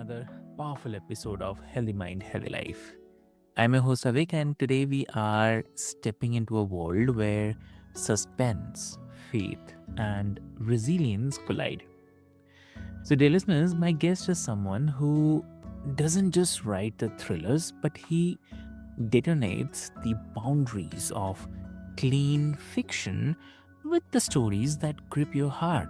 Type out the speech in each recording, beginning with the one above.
another powerful episode of Healthy Mind, Healthy Life. I'm your host Avik, and today we are stepping into a world where suspense, faith, and resilience collide. So, dear listeners, my guest is someone who doesn't just write the thrillers, but he detonates the boundaries of clean fiction with the stories that grip your heart,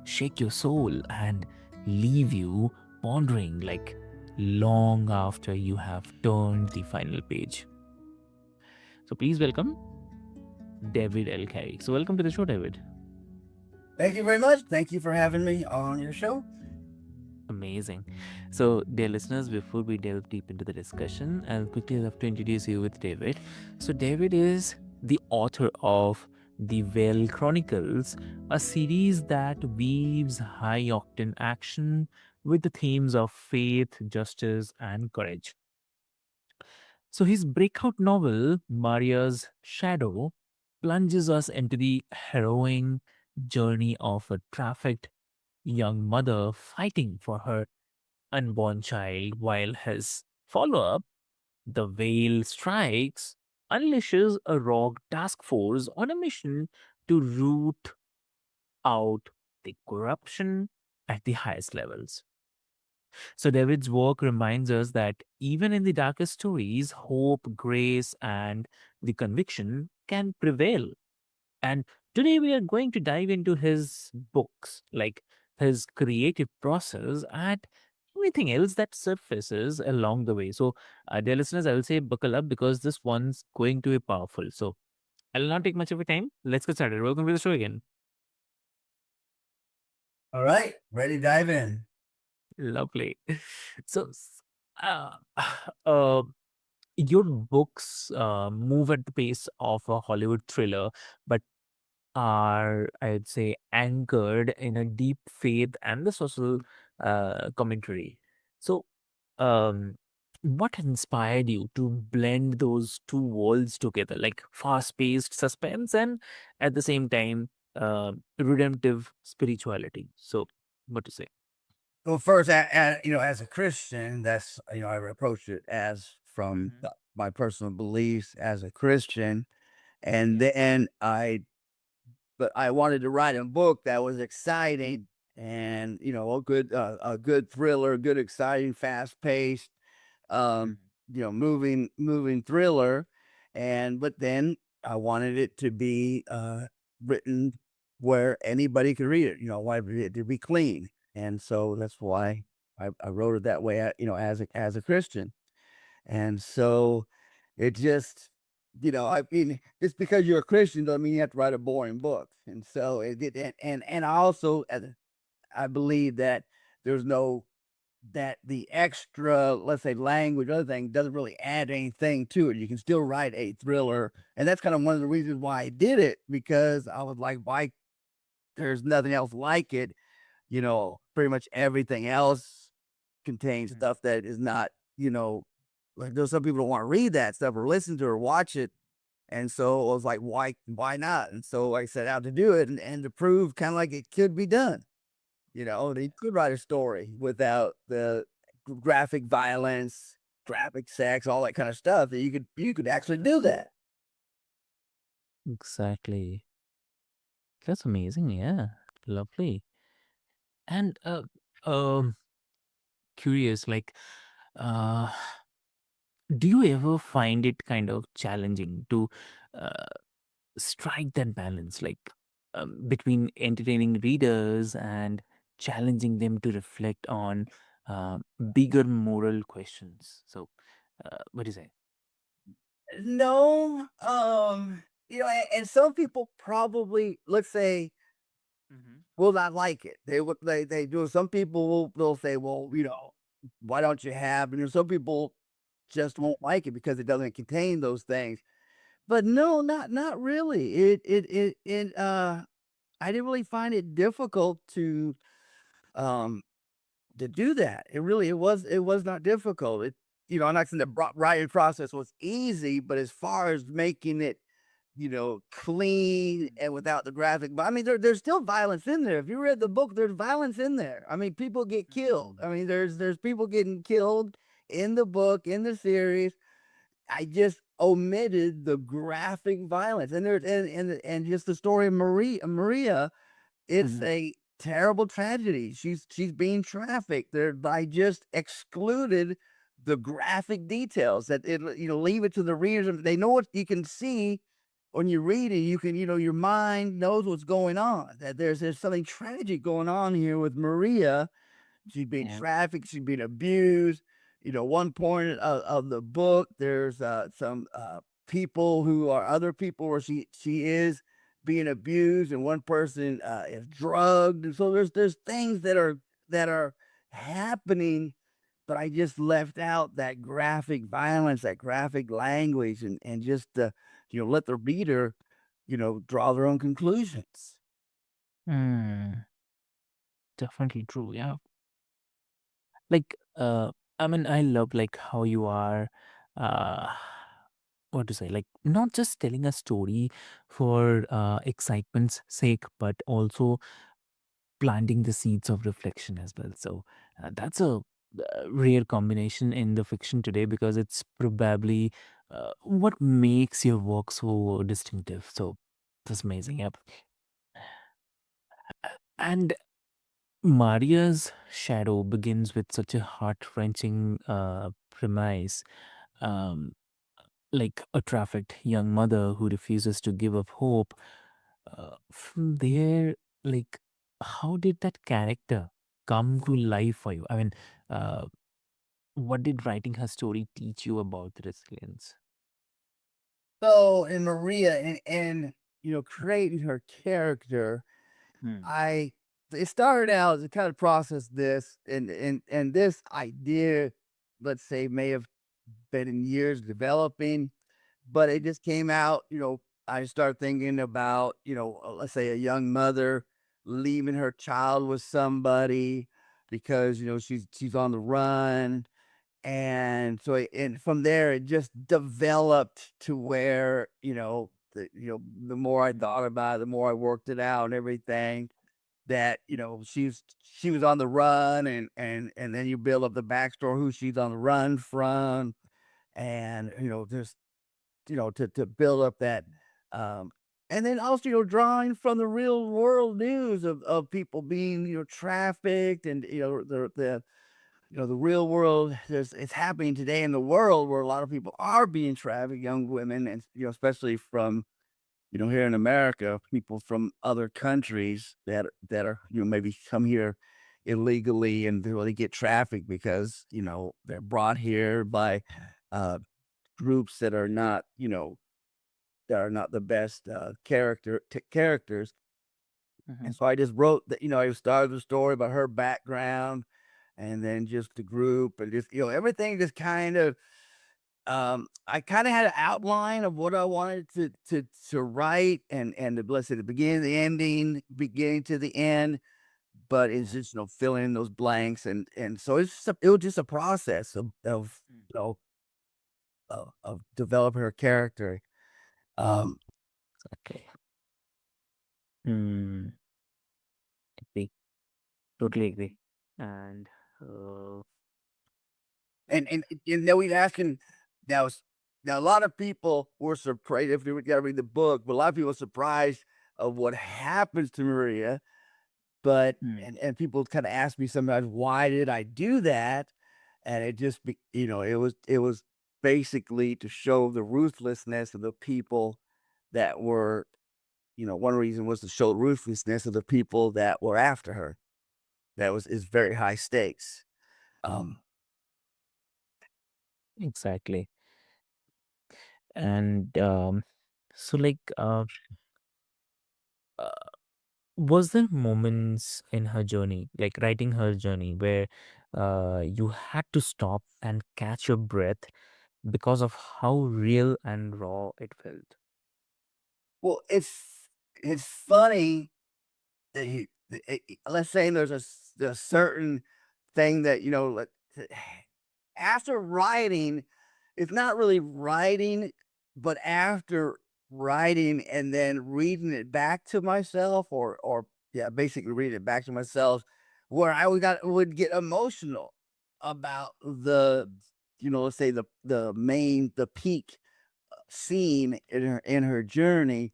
shake your soul, and leave you pondering like long after you have turned the final page. So please welcome David L Cary. So welcome to the show, David. Thank you very much. Thank you for having me on your show. Amazing. So, dear listeners, before we delve deep into the discussion, I'll quickly love to introduce you with David. So, David is the author of the Well Chronicles, a series that weaves high octane action with the themes of faith, justice, and courage. So, his breakout novel, Maria's Shadow, plunges us into the harrowing journey of a trafficked young mother fighting for her unborn child, while his follow up, The Whale Strikes, unleashes a rogue task force on a mission to root out the corruption at the highest levels. So, David's work reminds us that even in the darkest stories, hope, grace, and the conviction can prevail. And today we are going to dive into his books, like his creative process and anything else that surfaces along the way. So, dear listeners, I will say buckle up because this one's going to be powerful. So, I'll not take much of your time. Let's get started. Welcome to the show again. All right, ready to dive in. Lovely. So, uh, uh, your books move at the pace of a Hollywood thriller, but are, I'd say, anchored in a deep faith and the social commentary. So, um, what inspired you to blend those two worlds together, like fast-paced suspense and at the same time redemptive spirituality? So, what to say? Well, first, as a Christian, that's I approached it as from Hmm. my personal beliefs as a Christian, and Yeah. then but I wanted to write a book that was exciting and a good thriller, good exciting, fast paced, um, Mhm. moving thriller, and but then I wanted it to be written where anybody could read it. I wanted it to be clean, and so that's why I wrote it that way. As a Christian, and so it just. I mean, just because you're a Christian doesn't mean you have to write a boring book. And so it did, and I also, I believe that there's no that the extra, let's say, language, other thing doesn't really add anything to it. You can still write a thriller, and that's kind of one of the reasons why I did it, because I was like, why? There's nothing else like it. Pretty much everything else contains Mhm. stuff that is not, like there's some people don't want to read that stuff or listen to or watch it. And so I was like, why not? And so I set out to do it and to prove kind of like it could be done. They could write a story without the graphic violence, graphic sex, all that kind of stuff. That you could actually do that. Exactly. That's amazing. Yeah. Lovely. And um, curious, like, uh, do you ever find it kind of challenging to uh, strike that balance, like between entertaining readers and challenging them to reflect on uh, bigger moral questions? So, what do you say? No, and some people probably, let's say, Hmm. will not like it. They do. Some people they'll say, well, why don't you have? And some people just won't like it because it doesn't contain those things. But no, not really. I didn't really find it difficult um to do that. It was not difficult. I'm not saying the writing process was easy, but as far as making it clean and without the graphic. But I mean, there's still violence in there. If you read the book, there's violence in there. I mean, people get killed. I mean, there's people getting killed in the book, in the series. I just omitted the graphic violence, and there's and just the story of Maria. It's Mhm. a terrible tragedy. She's being trafficked. I just excluded the graphic details that leave it to the readers. They know what you can see when you read it. You can your mind knows what's going on. That there's something tragic going on here with Maria. She's being Yeah. trafficked. She's being abused. One point of the book, there's some people who are other people where she is being abused, and one person is drugged. And so there's things that are happening, but I just left out that graphic violence, that graphic language, and just let the reader draw their own conclusions. Mm, definitely true. Yeah. Like, I mean, I love like how you are, uh, what to say, like not just telling a story for excitement's sake, but also planting the seeds of reflection as well. So that's a rare combination in the fiction today because it's probably what makes your work so distinctive. So that's amazing. Yep. And Maria's shadow begins with such a heart-wrenching premise, um, like a trafficked young mother who refuses to give up hope. From there, like, how did that character come to life for you? I mean, uh, what did writing her story teach you about resilience? So in Maria and creating her character, Hmm. I it started out as a kind of process this and this idea, let's say, may have been in years developing, but it just came out. I started thinking about let's say a young mother leaving her child with somebody because she's on the run, and so and from there it just developed to where the more I thought about it, the more I worked it out and everything, that she was on the run, and then you build up the backstory who she's on the run from, and just to build up that, um and then also drawing from the real world news of people being trafficked, and the real world. It's happening today in the world where a lot of people are being trafficked, young women, and especially from here in America, people from other countries that are maybe come here illegally, and they get trafficked because they're brought here by uh, groups that are not the best characters. Mhm. And so I just wrote that. I started the story about her background, and then just the group, and just everything just kind of. I kind of had an outline of what I wanted to write, and let's say the beginning, the ending, beginning to the end, but it's just filling in those blanks, and so it was just a process of Mm. you know of developing her character. Um, Okay. Hmm. Agree. Totally agree. And uh, and then we asking now. Now a lot of people were surprised if they got to read the book, but a lot of people were surprised of what happens to Maria. But hmm. and people kind of ask me sometimes, why did I do that? And it just it was basically to show the ruthlessness of the people that were, one reason was to show ruthlessness of the people that were after her. That was is very high stakes. Um, Exactly. And so, like, uh, was there moments in her journey, like writing her journey, where you had to stop and catch your breath because of how real and raw it felt? well, it's funny that let's say there's a certain thing that after writing, it's not really writing, but after. writing and then reading it back to myself, or yeah, basically reading it back to myself, where would get emotional about the, let's say the peak scene in her journey.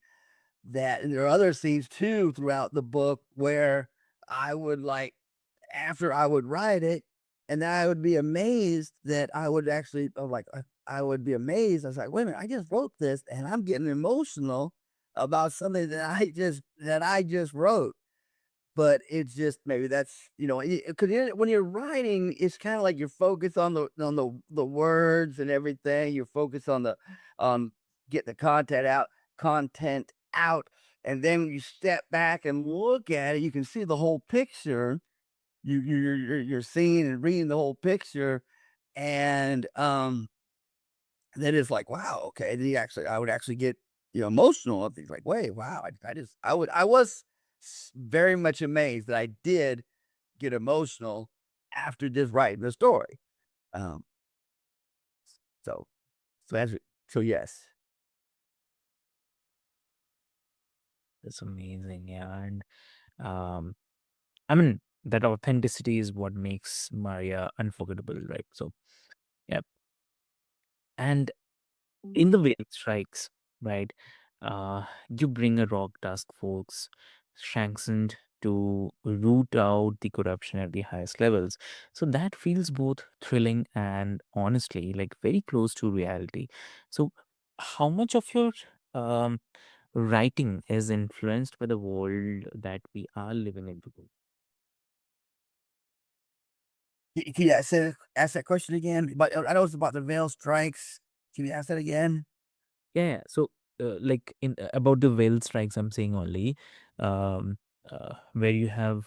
That and there are other scenes too throughout the book where I would like after I would write it, and then I would be amazed that I would actually I would be amazed. I was like, wait a minute, I just wrote this and I'm getting emotional about something that I just wrote. But it's just maybe that's because when you're writing, it's kind of like you're focused on the words and everything. You're focused on the getting the content out, and then when you step back and look at it, you can see the whole picture. You're seeing and reading the whole picture, and then it's like, wow, okay. Then I would actually get emotional of things like, wait, wow, I was very much amazed that I did get emotional after just writing the story. Um, so so that's so yes. That's amazing. Yeah. And um, I mean, that authenticity is what makes Maria unforgettable, right? So, yeah. And in the Whale Strikes, right? You bring a rock task force sanctioned to root out the corruption at the highest levels. So that feels both thrilling and honestly like very close to reality. So, how much of your um, writing is influenced by the world that we are living in today? Can you ask that question again? But I know it's about the veil strikes. Can you ask that again? Yeah, yeah. So, like in about the whale strikes, I'm saying only, where you have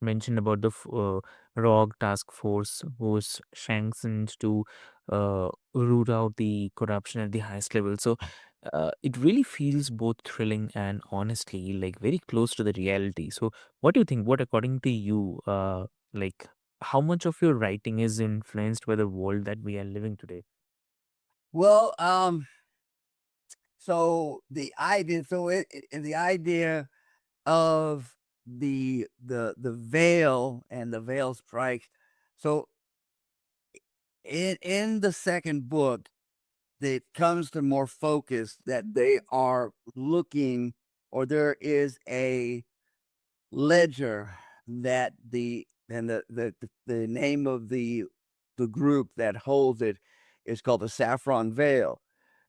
mentioned about the ROG task force who's sanctioned to root out the corruption at the highest level. So, it really feels both thrilling and honestly like very close to the reality. So, what do you think? What, according to you, like how much of your writing is influenced by the world that we are living today? Well, so the idea of the veil and the veil strikes. So in the second book, it comes to more focus that they are looking, or there is a ledger that the name of the group that holds it is called the Saffron Veil,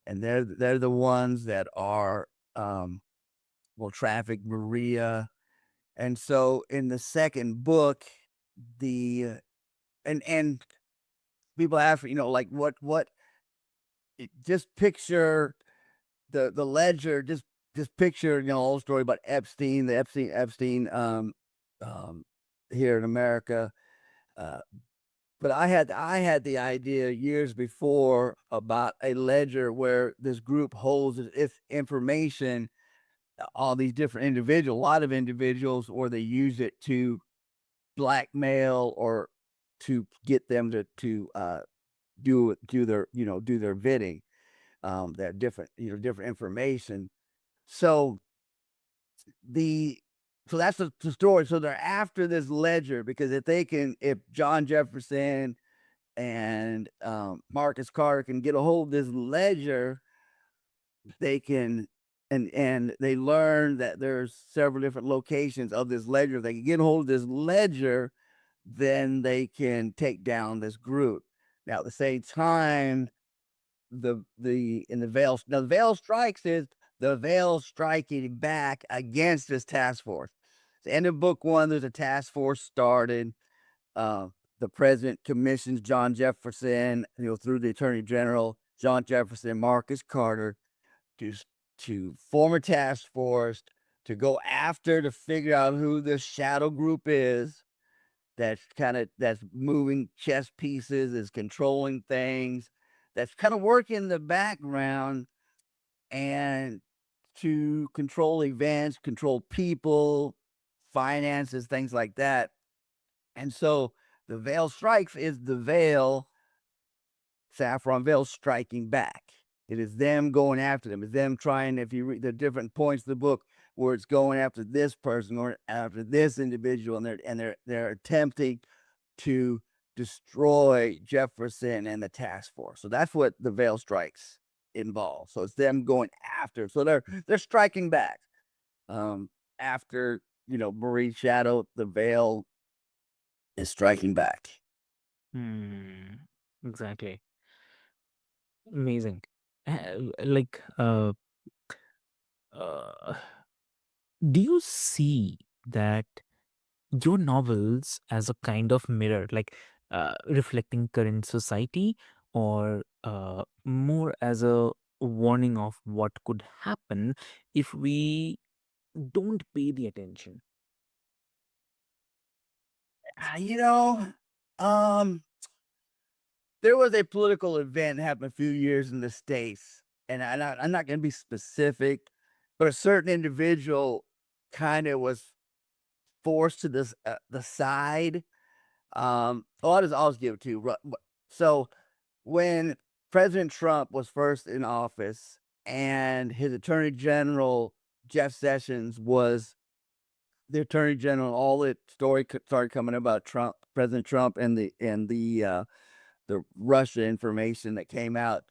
and they're the ones that are will traffic Maria. And so in the second book, the and people ask, like what just picture the ledger, just picture, the whole story about Epstein, the Epstein um here in America. Uh but I had the idea years before about a ledger where this group holds its information, all these different individuals, a lot of individuals, or they use it to blackmail or to get them to do their bidding. That different different information. So the so that's the story. So they're after this ledger because if John Jefferson and Marcus Carter can get a hold of this ledger, they can and they learn that there's several different locations of this ledger. If they can get a hold of this ledger, then they can take down this group. Now, at the same time, the in the veil now the veil strikes is the veil striking back against this task force. The end of book one, there's a task force started. Uh, the president commissions John Jefferson, through the attorney general, John Jefferson, Marcus Carter, to to form a task force to go after to figure out who this shadow group is that's moving chess pieces, is controlling things, that's kind of working in the background and to control events, control people, finances, things like that. And so the veil strikes is the veil, saffron veil striking back. It is them going after them. It's them trying. If you read the different points of the book where it's going after this person or after this individual, and they're attempting to destroy Jefferson and the task force. So that's what the veil strikes involve. So it's them going after. So they're striking back. After Marie's shadow, the veil is striking back. Hmm. Exactly. Amazing. Like, uh, do you see that your novels as a kind of mirror, like reflecting current society, or more as a warning of what could happen if we don't pay the attention? You know, um, there was a political event happened a few years in the states, and I'm not going to be specific, but a certain individual kind of was forced to this the side. Oh, I'll just give it to you. So when President Trump was first in office, and his Attorney General Jeff Sessions was the Attorney General, all the story started coming about Trump, President Trump, and the Russia information that came out.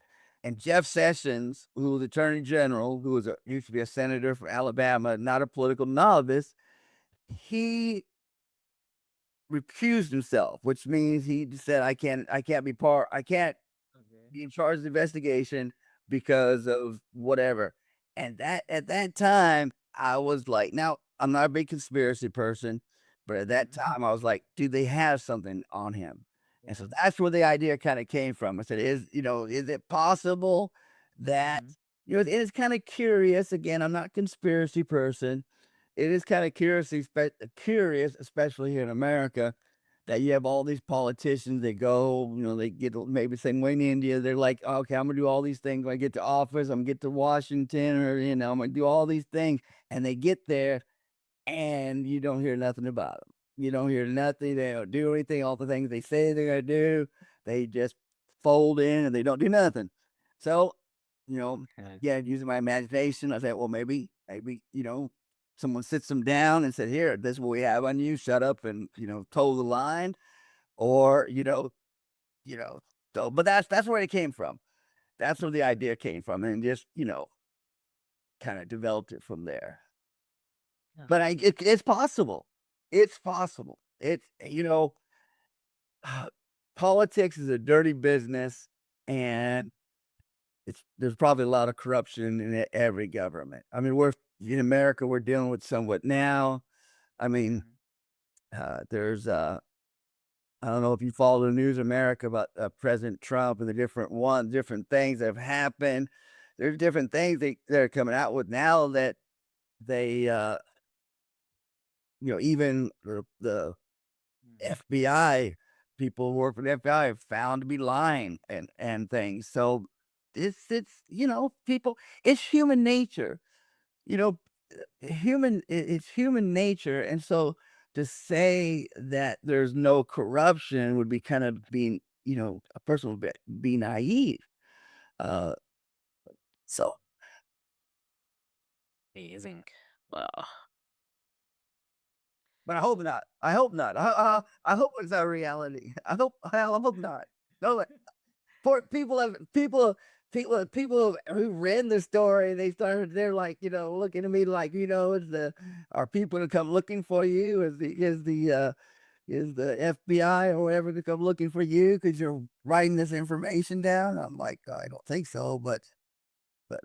And Jeff Sessions, who was Attorney General, who used to be a senator from Alabama, not a political novice, he recused himself, which means he said, I can't Okay. be in charge of the investigation because of whatever." And that at that time, I was like, now I'm not a big conspiracy person, but at that Mhm. time I was like, do they have something on him? And Yeah. so that's where the idea kind of came from. I said, is it possible that, Mhm. it is kind of curious. Again, I'm not a conspiracy person. It is kind of curious, especially here in America, that you have all these politicians that go, they get maybe same way in India. They're like, okay, I'm gonna do all these things when I get to office. I'm gonna get to Washington, or I'm gonna do all these things, and they get there, and you don't hear nothing about them. You don't hear nothing. They don't do anything. All the things they say they're gonna do, they just fold in and they don't do nothing. So, you know, Okay. yeah, using my imagination, I said, well, maybe, someone sits them down and said, "Here, this is what we have on you. Shut up and toe the line." Or you know. So, but that's where it came from. That's where the idea came from, and just kind of developed it from there. Yeah. But it's possible. It's possible. It's politics is a dirty business, and there's probably a lot of corruption in every government. I mean, we're in America, we're dealing with somewhat now. I mean, Mhm. there's I don't know if you follow the news in America about President Trump and the different things that have happened. There's different things they're coming out with now that they, even the Mhm. FBI, people who work for the FBI have found to be lying and things. So it's people, it's human nature. You know, it's human nature, and so to say that there's no corruption would be kind of being, a person would be naive. Uh, so, Amazing. Wow. but I hope not. I hope not. I hope it's not reality. I hope not. No, for people who read the story, they're like, looking at me like, are people to come looking for you? Is the FBI or whatever to come looking for you because you're writing this information down? I'm like, I don't think so, but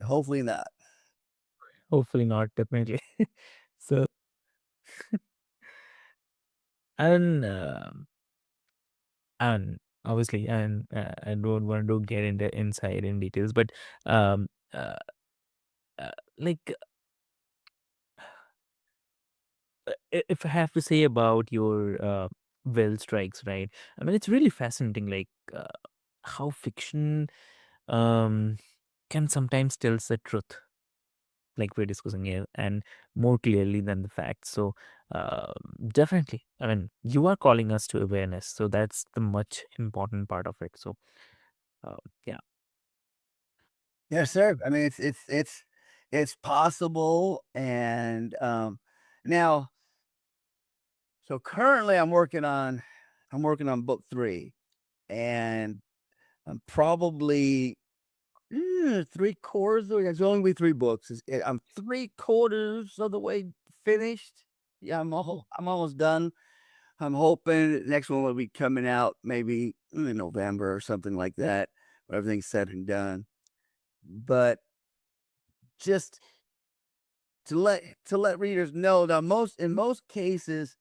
hopefully not. Hopefully not, definitely. So, and and obviously, and I don't want to get into inside in details, but um, uh, uh, like if I have to say about your well strikes, right? I mean, it's really fascinating, like how fiction um can sometimes tells the truth, like we're discussing here, and more clearly than the facts. So, uh, definitely, I mean, you are calling us to awareness, so that's the much important part of it. So, uh, yeah. Yes, sir. I mean, it's possible, and now, so currently I'm working on book 3, and I'm probably 3/4 of it's only be 3 books. I'm 3/4 of the way finished. Yeah, I'm almost done. I'm hoping the next one will be coming out maybe in November or something like that, when everything's said and done. But just to let readers know that most cases,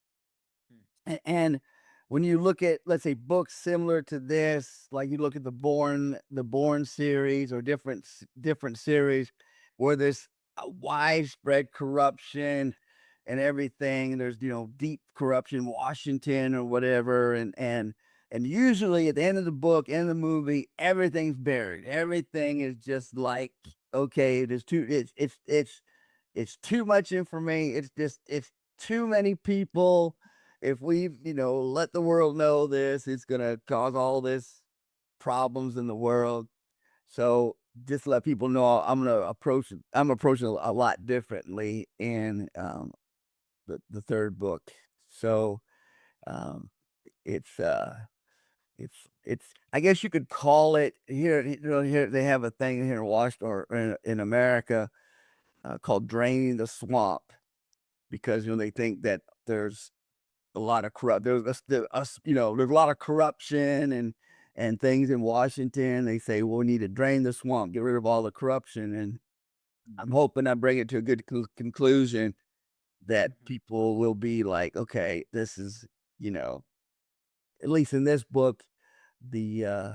and when you look at, let's say, books similar to this, like you look at the Born series or different series where there's a widespread corruption and everything. There's deep corruption in Washington or whatever, and usually at the end of the book, end of the movie, everything's buried. Everything is just like, okay, there's too it's too much information. It's too many people. If we, let the world know this, it's gonna cause all this problems in the world. So just let people know I'm approaching a lot differently in the third book. So um it's it's I guess you could call it here, here they have a thing here in Washington or in America called draining the swamp, because they think that there's a lot of there's a lot of corruption and things in Washington. They say, well, we need to drain the swamp, get rid of all the corruption, and I'm hoping I bring it to a good conclusion that people will be like, okay, this is, you know, at least in this book, the uh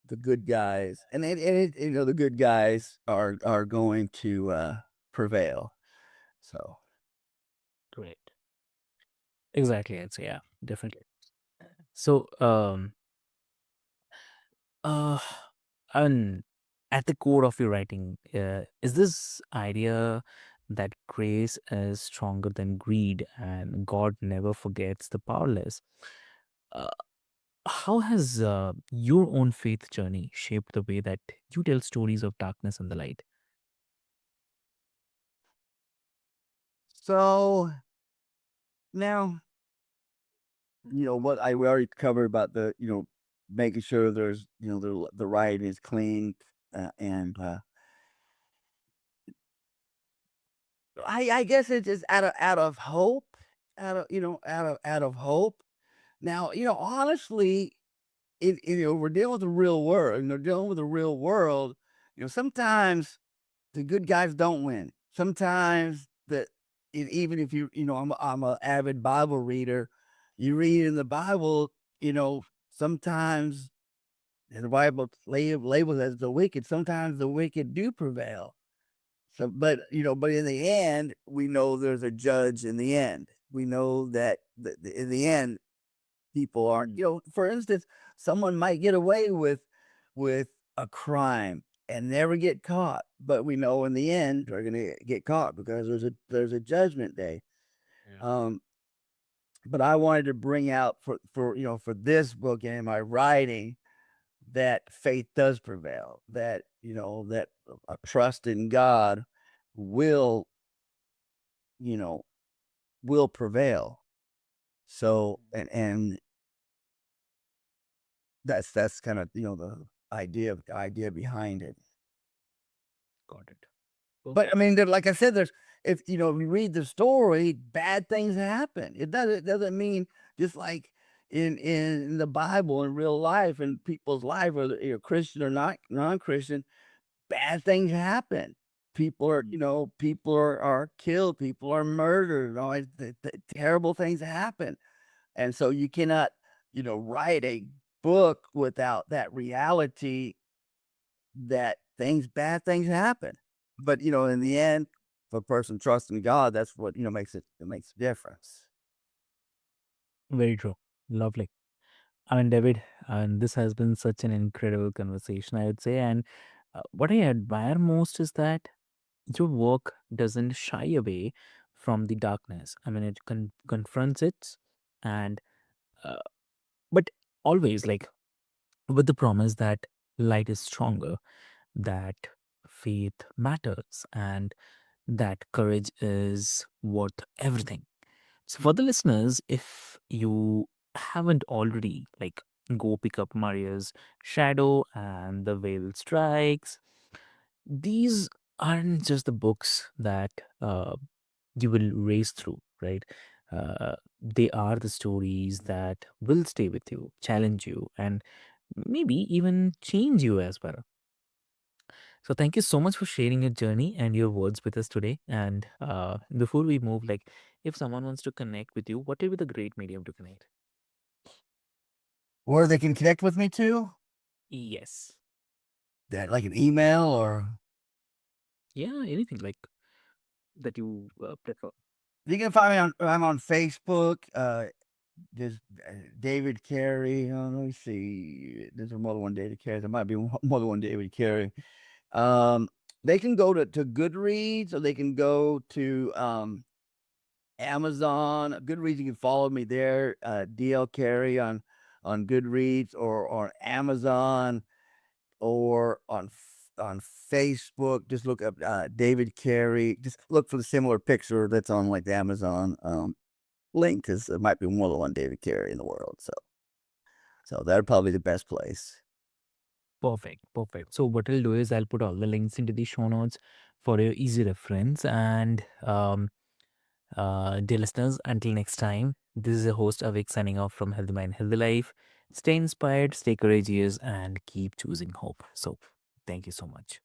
the good guys, the good guys are going to prevail. So Great. Exactly, I'd say, yeah, definitely. So, uh, and at the core of your writing, is this idea that grace is stronger than greed and God never forgets the powerless. Uh, how has your own faith journey shaped the way that you tell stories of darkness and the light? so now, what I we already covered about making sure there's, the writing is clean, and I guess it's just out of hope, out of hope. Now, honestly, we're dealing with the real world, and they're dealing with the real world. Sometimes the good guys don't win. Sometimes even if I'm a avid Bible reader, you read in the Bible, sometimes the Bible labels as the wicked. Sometimes the wicked do prevail. So, but in the end, we know there's a judge in the end. We know that in the end, people aren't. For instance, someone might get away with a crime and never get caught, but we know in the end they're going to get caught because there's a judgment day. Yeah. Um, but I wanted to bring out for this book and my writing that faith does prevail. That a trust in God will you know will prevail. So and that's kind of the idea behind it. Got it. But I Perfect. mean, like I said, there's if we read the story, bad things happen. It doesn't mean just like in the Bible in real life in people's life, whether you're Christian or not non-Christian, bad things happen. People are killed, people are murdered, all terrible things happen. And so you cannot, write a book without that reality that bad things happen. But, in the end, if a person trusts in God, that's what, it makes a difference. Very true. Lovely. I mean, David, and this has been such an incredible conversation, I would say. And what I admire most is that your work doesn't shy away from the darkness. I mean, it confronts it, and uh, but always like with the promise that light is stronger, that faith matters and that courage is worth everything. So for the listeners, if you haven't already, like, go pick up Maria's Shadow and The Veil Strikes. These aren't just the books that you will race through, right? They are the stories that will stay with you, challenge you, and maybe even change you as well. So thank you so much for sharing your journey and your words with us today. And before we move, like, if someone wants to connect with you, what will be the great medium to connect? Where they can connect with me to, Yes. that like an email or Yeah, anything like that you prefer. you can find me on. I'm on Facebook. There's David Cary. Let me see. There's more than one David Cary. There might be more than one David Cary. Um, they can go to Goodreads or they can go to Amazon. Goodreads, you can follow me there. DL Cary on Goodreads or on Amazon or on Facebook. Just look up David Cary. Just look for the similar picture that's on like the Amazon link because there might be more than one David Cary in the world. So that'd probably be the best place. Perfect, perfect. So what I'll do is I'll put all the links into the show notes for your easy reference. And dear listeners, until next time, this is your host Avik signing off from Healthy Mind, Healthy Life. Stay inspired, stay courageous, and keep choosing hope. So thank you so much.